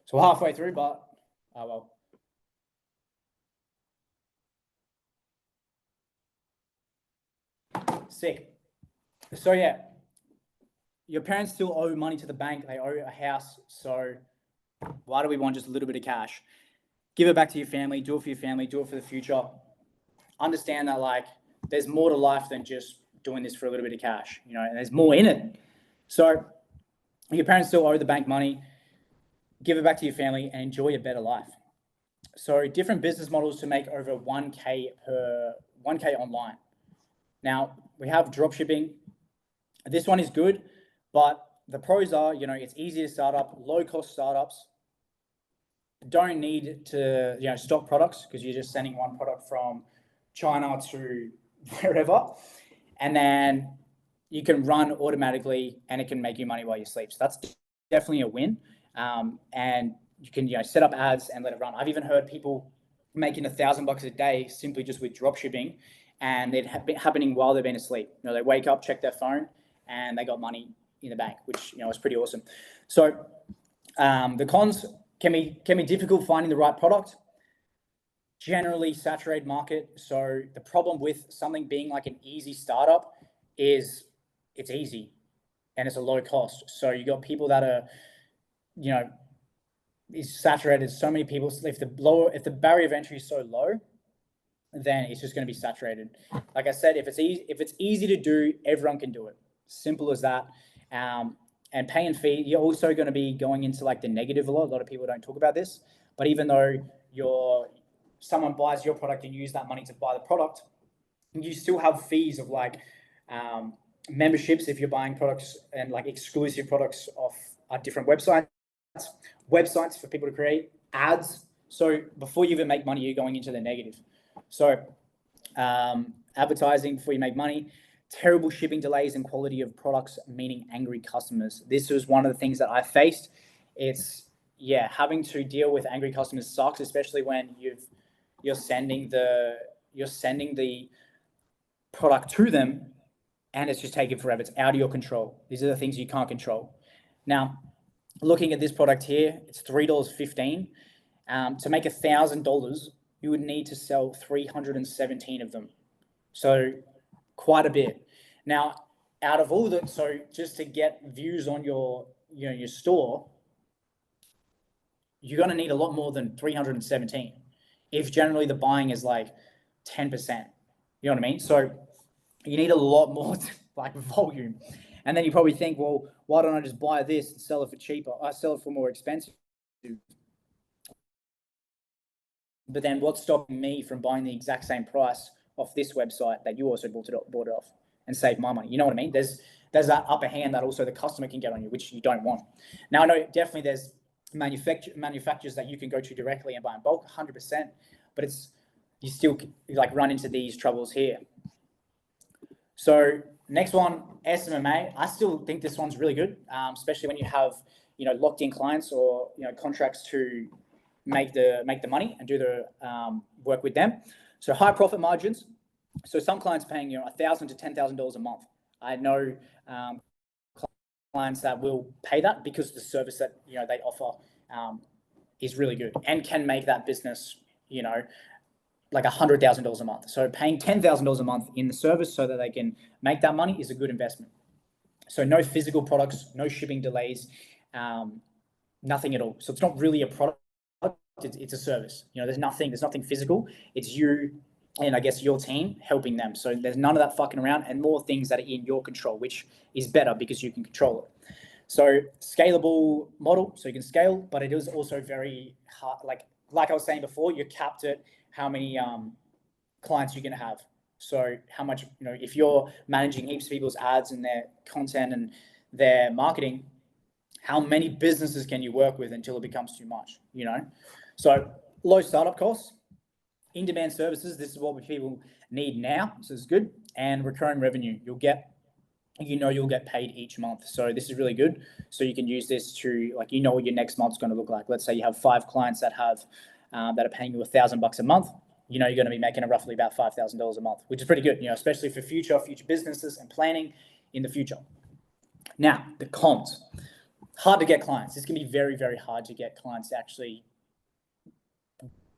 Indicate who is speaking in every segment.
Speaker 1: So we're halfway through, but oh well. Sick. So yeah, your parents still owe money to the bank. They owe a house. So why do we want just a little bit of cash? Give it back to your family. Do it for your family. Do it for the future. Understand that like there's more to life than just doing this for a little bit of cash, you know, and there's more in it. So your parents still owe the bank money. Give it back to your family and enjoy a better life. So different business models to make over 1K online. Now we have drop shipping. This one is good, but the pros are, you know, it's easy to start up, low cost startups. Don't need to, you know, stock products because you're just sending one product from China to wherever, and then you can run automatically and it can make you money while you sleep. So that's definitely a win. And you can, you know, set up ads and let it run. I've even heard people making $1,000 a day simply just with drop shipping, and it happening while they've been asleep. You know, they wake up, check their phone, and they got money in the bank, which, you know, is pretty awesome. So the cons can be difficult finding the right product. Generally saturated market. So the problem with something being like an easy startup is it's easy and it's a low cost. So you got people that are, you know, is saturated. So many people, if the barrier of entry is so low, then it's just going to be saturated. Like I said, if it's easy to do, everyone can do it. Simple as that. And paying fee, you're also going to be going into like the negative a lot. A lot of people don't talk about this, but even though someone buys your product and use that money to buy the product, you still have fees of like memberships if you're buying products and like exclusive products off different websites for people to create ads. So before you even make money, you're going into the negative. So advertising before you make money, terrible shipping delays and quality of products, meaning angry customers. This was one of the things that I faced. It's, yeah, having to deal with angry customers sucks, especially when you're sending the product to them and it's just taking forever. It's out of your control. These are the things you can't control. Now, looking at this product here, it's $3.15. To make $1,000, you would need to sell 317 of them. So quite a bit. Now, out of all that, so just to get views on your store, you're going to need a lot more than 317. If generally the buying is like 10%, you know what I mean? So you need a lot more like volume. And then you probably think, well, why don't I just buy this and sell it for cheaper? I sell it for more expensive. But then what's stopping me from buying the exact same price off this website that you also bought it off and save my money? You know what I mean? There's that upper hand that also the customer can get on you, which you don't want. Now, I know definitely there's manufacturers that you can go to directly and buy in bulk, 100%, but you still like run into these troubles here. So next one, SMMA. I still think this one's really good, especially when you have, you know, locked in clients or, you know, contracts to make the money and do the work with them. So high profit margins. So some clients paying, you know, $1,000 to $10,000 a month. I know clients that will pay that because the service that, you know, they offer is really good and can make that business, you know, like $100,000 a month. So paying $10,000 a month in the service so that they can make that money is a good investment. So no physical products, no shipping delays, nothing at all. So it's not really a product. It's a service. You know, there's nothing physical. It's you and I guess your team helping them. So there's none of that fucking around and more things that are in your control, which is better because you can control it. So scalable model, so you can scale, but it is also very hard. Like I was saying before, you're capped at how many clients you can have. So how much, you know, if you're managing heaps of people's ads and their content and their marketing, how many businesses can you work with until it becomes too much, you know? So low startup costs, in-demand services. This is what people need now. So it's good. And recurring revenue, you'll get paid each month. So this is really good. So you can use this to, like, you know what your next month's going to look like. Let's say you have 5 clients that are paying you $1,000 a month. You know, you're going to be making roughly about $5,000 a month, which is pretty good, you know, especially for future businesses and planning in the future. Now, the cons. hard to get clients. It's going to be very, very hard to get clients to actually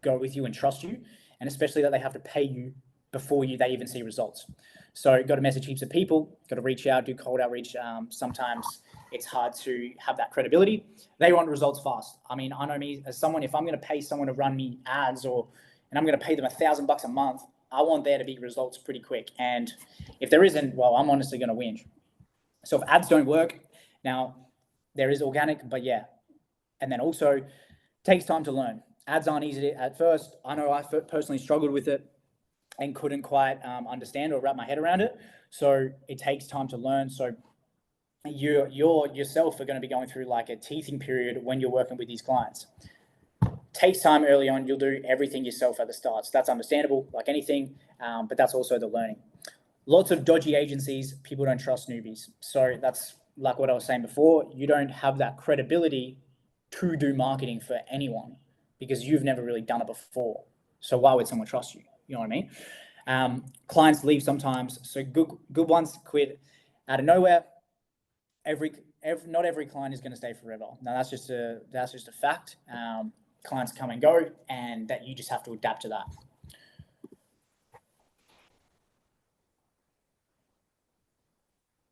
Speaker 1: go with you and trust you, and especially that they have to pay you before they even see results. So got to message heaps of people, got to reach out, do cold outreach. Sometimes it's hard to have that credibility. They want results fast. I mean, I know me as someone, if I'm going to pay someone to run me ads and I'm going to pay them $1,000 a month, I want there to be results pretty quick. And if there isn't, well, I'm honestly going to whinge. So if ads don't work, now there is organic, but yeah. And then also takes time to learn. Ads aren't easy at first. I know I personally struggled with it and couldn't quite understand or wrap my head around it. So it takes time to learn. So you yourself are going to be going through like a teething period when you're working with these clients. Takes time early on. You'll do everything yourself at the start. So that's understandable, like anything, but that's also the learning. Lots of dodgy agencies. People don't trust newbies. So that's like what I was saying before. You don't have that credibility to do marketing for anyone because you've never really done it before. So why would someone trust you? You know what I mean? Clients leave sometimes. So good ones quit out of nowhere. Not every client is going to stay forever. Now that's just a fact. Clients come and go, and that you just have to adapt to that.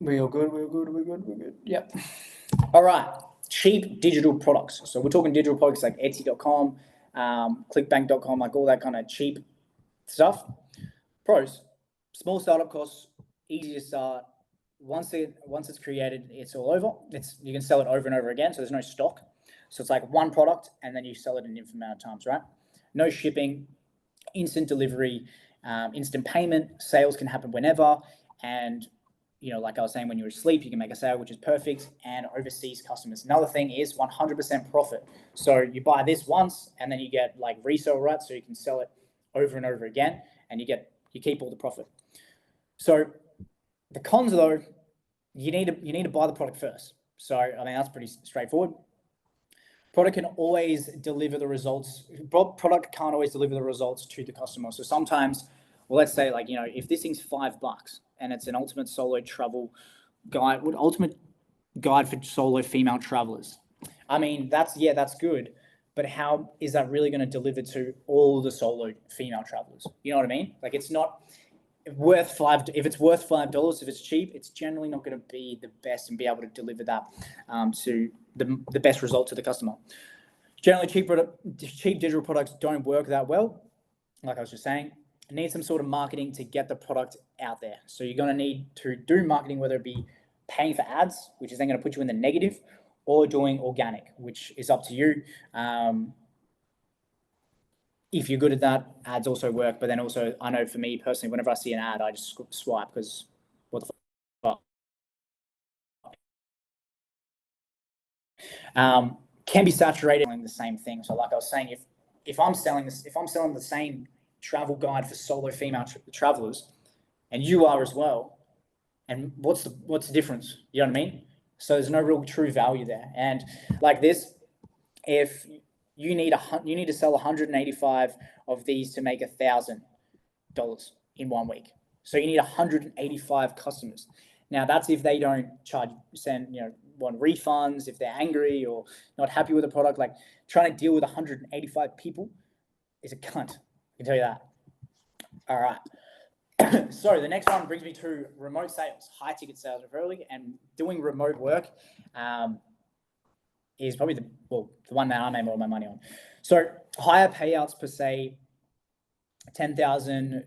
Speaker 1: We're good. Yep. All right. Cheap digital products. So we're talking digital products like Etsy.com, clickbank.com, like all that kind of cheap stuff. Pros: small startup costs, easy to start. Once it's created, it's all over. You can sell it over and over again, so there's no stock. So it's like one product, and then you sell it an infinite amount of times, right? No shipping, instant delivery, instant payment. Sales can happen whenever, and like I was saying, when you're asleep, you can make a sale, which is perfect. And overseas customers. Another thing is 100% profit. So you buy this once, and then you get like resale rights, so you can sell it over and over again, and you keep all the profit. So the cons, though, you need to buy the product first. So I mean that's pretty straightforward. Product can always deliver the results. Product can't always deliver the results to the customer. So sometimes, well, let's say like if this thing's $5 and it's an ultimate solo travel guide, ultimate guide for solo female travelers. I mean that's good, but how is that really going to deliver to all the solo female travelers? You know what I mean? Like it's not worth if it's worth $5, if it's cheap, it's generally not going to be the best and be able to deliver that to the best result to the customer. Generally, cheap digital products don't work that well. Like I was just saying, you need some sort of marketing to get the product out there. So you're going to need to do marketing, whether it be paying for ads, which is then going to put you in the negative, or doing organic, which is up to you. If you're good at that, ads also work. But then also, I know for me personally, whenever I see an ad, I just swipe because what the fuck? Can be saturated in the same thing. So like I was saying, if I'm selling the same travel guide for solo female travelers, and you are as well, and what's the difference? You know what I mean? So there's no real true value there. And like this, if you need to sell 185 of these to make $1,000 in 1 week. So you need 185 customers. Now that's if they don't want refunds, if they're angry or not happy with the product. Like trying to deal with 185 people is a cunt. I can tell you that. All right. So the next one brings me to remote sales, high ticket sales, preferably, and doing remote work. Is probably the one that I made all my money on. So higher payouts per se, 10,000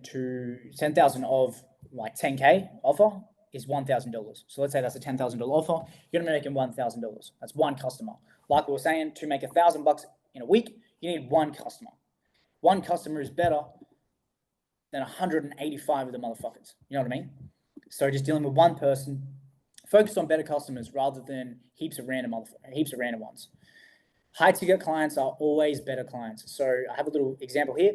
Speaker 1: of like 10K offer is $1,000. So let's say that's a $10,000 offer. You're gonna be making $1,000. That's one customer. Like we were saying, to make $1,000 in a week, you need one customer. One customer is better than 185 of the motherfuckers. You know what I mean? So just dealing with one person. Focus on better customers rather than heaps of random ones. High ticket clients are always better clients. So I have a little example here.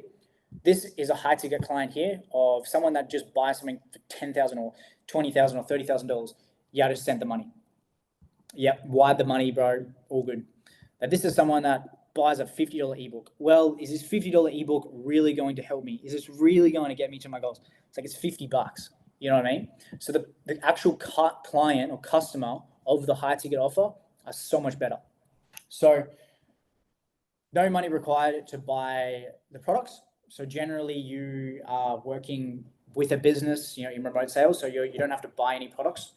Speaker 1: This is a high ticket client here of someone that just buys something for $10,000 or $20,000 or $30,000. Yeah, I just sent the money. Yep, why the money, bro? All good. Now this is someone that buys a $50 ebook. Well, is this $50 ebook really going to help me? Is this really going to get me to my goals? It's like it's $50. You know what I mean? So the actual client or customer of the high ticket offer are so much better. So no money required to buy the products. So generally you are working with a business, in remote sales. So you don't have to buy any products,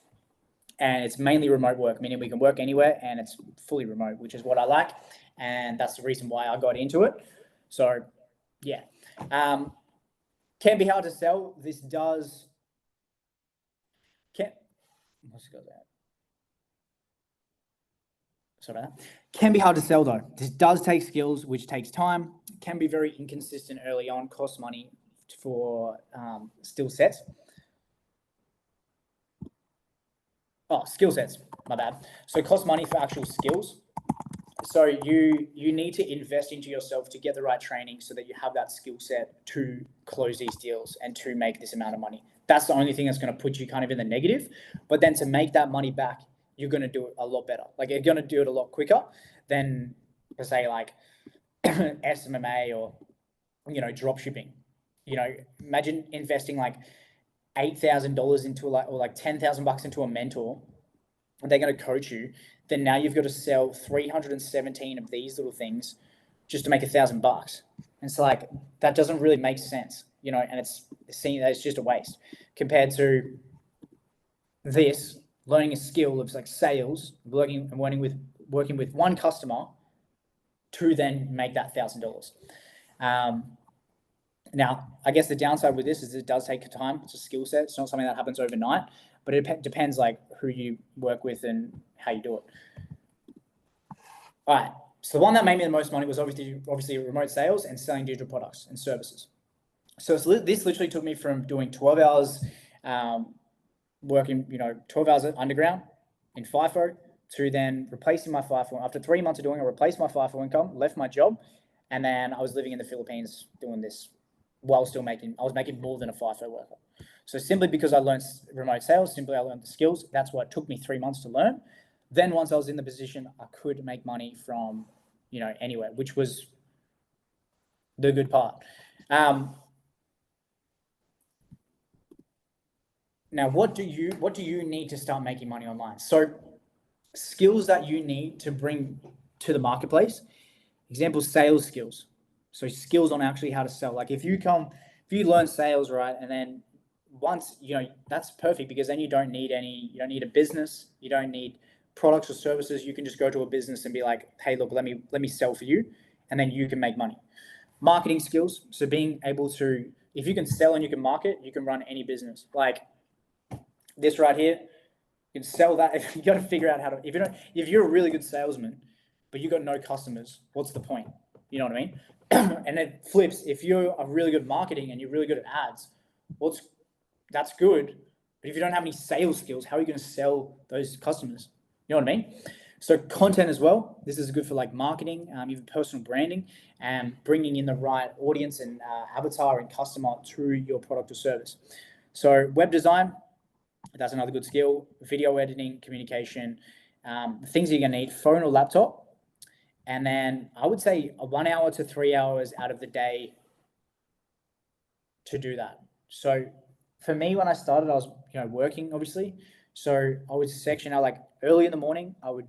Speaker 1: and it's mainly remote work, meaning we can work anywhere and it's fully remote, which is what I like. And that's the reason why I got into it. So yeah, can be hard to sell. This does, let's go there. Sorry about that. Can be hard to sell though. This does take skills, which takes time. Can be very inconsistent early on, cost money for skill sets. Skill sets, my bad. So cost money for actual skills. So you need to invest into yourself to get the right training so that you have that skill set to close these deals and to make this amount of money. That's the only thing that's going to put you kind of in the negative. But then to make that money back, you're going to do it a lot better. Like you're going to do it a lot quicker than, per se, like SMMA or, drop shipping. Imagine investing like $8,000 into or $10,000 into a mentor, and they're going to coach you. Then now you've got to sell 317 of these little things just to make $1,000. And it's like, that doesn't really make sense, and it's seen that it's just a waste compared to this, learning a skill of like sales, working with one customer to then make that $1,000. Now, I guess the downside with this is it does take time. It's a skill set. It's not something that happens overnight, but it depends like who you work with and how you do it. All right. So the one that made me the most money was obviously remote sales and selling digital products and services. So this literally took me from doing 12 hours working, 12 hours underground in FIFO to then replacing my FIFO. After 3 months of doing it, I replaced my FIFO income, left my job, and then I was living in the Philippines doing this while still I was making more than a FIFO worker. So simply because I learned remote sales, I learned the skills. That's what took me 3 months to learn. Then once I was in the position, I could make money from, anywhere, which was the good part. Now, what do you need to start making money online? So skills that you need to bring to the marketplace, example, sales skills. So skills on actually how to sell. Like if you learn sales, right, and then once, that's perfect, because then you don't need a business, you don't need products or services. You can just go to a business and be like, hey, look, let me sell for you, and then you can make money. Marketing skills. So being able to, if you can sell and you can market, you can run any business. Like this right here, you can sell that. You got to figure out how to, if you're a really good salesman, but you got no customers, what's the point? You know what I mean? And it flips. If you're a really good marketing and you're really good at ads, that's good. But if you don't have any sales skills, how are you going to sell those customers? You know what I mean? So content as well. This is good for like marketing, even personal branding, and bringing in the right audience and avatar and customer to your product or service. So web design, that's another good skill. Video editing, communication, things you're going to need, phone or laptop. And then I would say 1 hour to 3 hours out of the day to do that. So for me, when I started, I was working, obviously. So I would section out like early in the morning. I would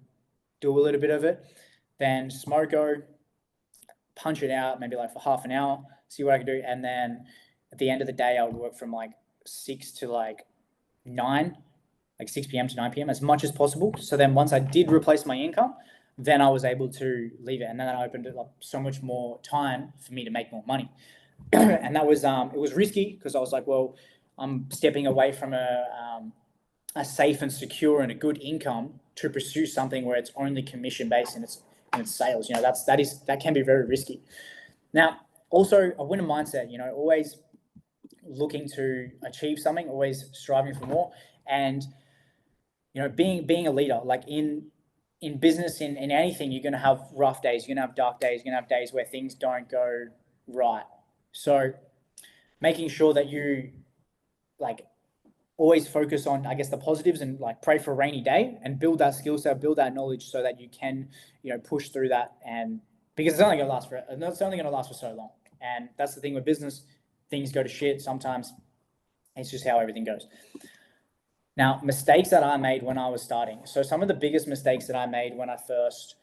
Speaker 1: do a little bit of it, then smoko, punch it out, maybe like for half an hour, see what I could do. And then at the end of the day, I would work from like 6 to like 9, like 6 p.m. to 9 p.m. as much as possible. So then once I did replace my income, then I was able to leave it. And then I opened it up so much more time for me to make more money. And that was, it was risky because I was like, well, I'm stepping away from a safe and secure and a good income to pursue something where it's only commission based and it's sales. That can be very risky. Now, also a winner mindset, always looking to achieve something, always striving for more, and being a leader. Like in business, in anything, you're going to have rough days, you're going to have dark days, you're going to have days where things don't go right. So making sure that you like always focus on, I guess, the positives and like pray for a rainy day and build that skill set, build that knowledge so that you can, push through that. And because it's only going to last for so long. And that's the thing with business, things go to shit sometimes. It's just how everything goes. Now, mistakes that I made when I was starting. So some of the biggest mistakes that I made when I first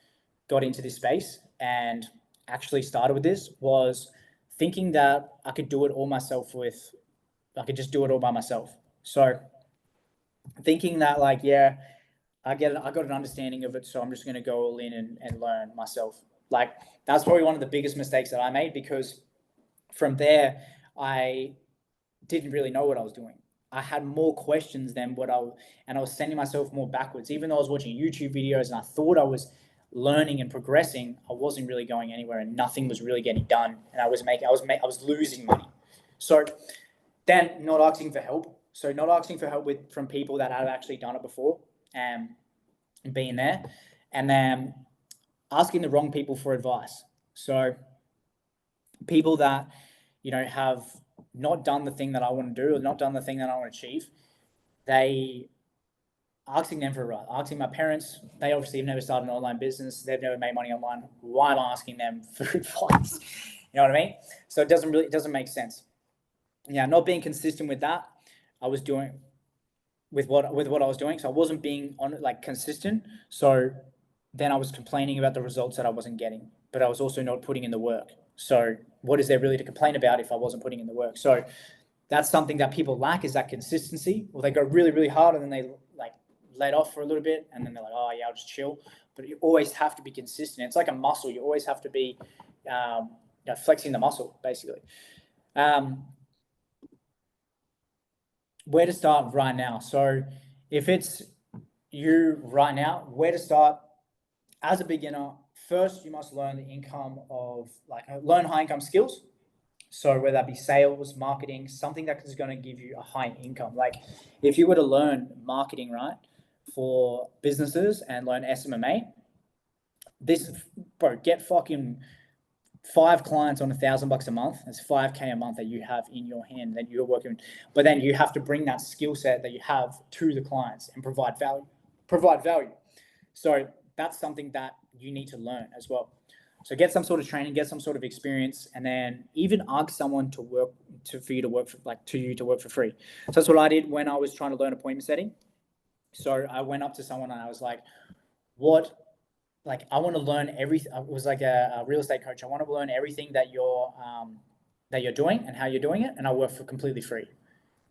Speaker 1: got into this space and actually started with this was thinking that I could do it all myself I could just do it all by myself. So thinking that like, yeah, I got an understanding of it, so I'm just going to go all in and learn myself. Like that's probably one of the biggest mistakes that I made, because from there, I didn't really know what I was doing. I had more questions than and I was sending myself more backwards. Even though I was watching YouTube videos and I thought I was learning and progressing, I wasn't really going anywhere, and nothing was really getting done. And I was losing money. So then not asking for help. So not asking for help from people that have actually done it before and being there, and then asking the wrong people for advice. So people that, have not done the thing that I want to do or not done the thing that I want to achieve, they asking them for advice. Asking my parents, they obviously have never started an online business. They've never made money online. Why am I asking them for advice? You know what I mean? So it doesn't make sense. Yeah, not being consistent with that, I was doing with what I was doing. So I wasn't being consistent. So then I was complaining about the results that I wasn't getting, but I was also not putting in the work. So what is there really to complain about if I wasn't putting in the work? So that's something that people lack, is that consistency. Well, they go really, really hard and then they let off for a little bit, and then they're like, oh yeah, I'll just chill. But you always have to be consistent. It's like a muscle. You always have to be flexing the muscle, basically. Where to start right now? So if it's you right now, where to start as a beginner? First, you must learn the learn high income skills. So whether that be sales, marketing, something that is going to give you a high income. Like if you were to learn marketing, right, for businesses and learn SMMA, get fucking 5 clients on $1,000 a month. That's $5K a month that you have in your hand that you're working. But then you have to bring that skill set that you have to the clients and provide value. So that's something that you need to learn as well. So get some sort of training, get some sort of experience, and then even ask someone to work for you to work for free. So that's what I did when I was trying to learn appointment setting. So I went up to someone and I was like, I want to learn everything. It was like a real estate coach. I want to learn everything that you're doing and how you're doing it, and I work for completely free.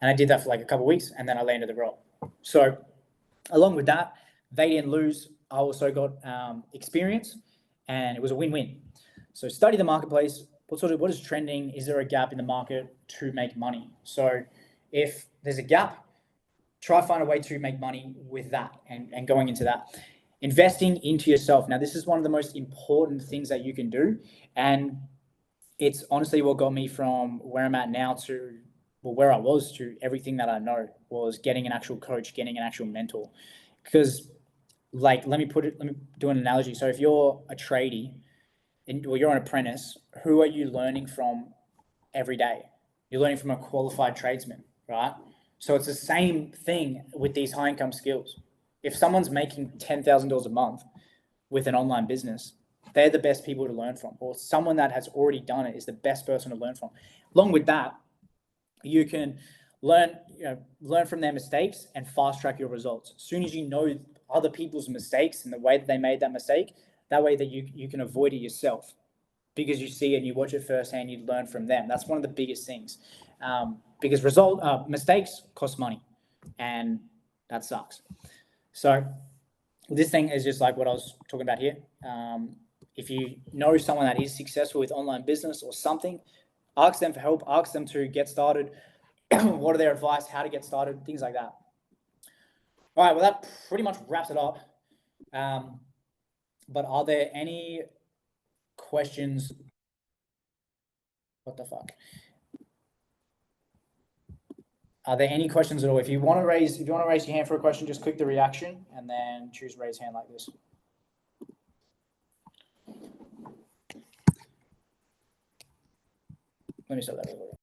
Speaker 1: And I did that for like a couple of weeks, and then I landed the role. So along with that, they didn't lose. I also got experience, and it was a win-win. So study the marketplace. What is trending? Is there a gap in the market to make money? So if there's a gap, try to find a way to make money with that and going into that. Investing into yourself. Now, this is one of the most important things that you can do. And it's honestly what got me from where I'm at now to where I was to everything that I know, was getting an actual coach, getting an actual mentor. Because let me do an analogy. So if you're a tradie or you're an apprentice, who are you learning from every day? You're learning from a qualified tradesman, right? So it's the same thing with these high income skills. If someone's making $10,000 a month with an online business, they're the best people to learn from, or someone that has already done it is the best person to learn from. Along with that, you can learn from their mistakes and fast track your results. As soon as you know other people's mistakes and the way that they made that mistake, that way that you can avoid it yourself, because you see it and you watch it firsthand, you learn from them. That's one of the biggest things, because mistakes cost money, and that sucks. So this thing is just like what I was talking about here. If you know someone that is successful with online business or something, ask them for help, ask them to get started. What are their advice, how to get started, things like that. All right, well, that pretty much wraps it up. But are there any questions? What the fuck? Are there any questions at all? If you want to raise your hand for a question, just click the reaction and then choose raise hand like this. Let me start that over.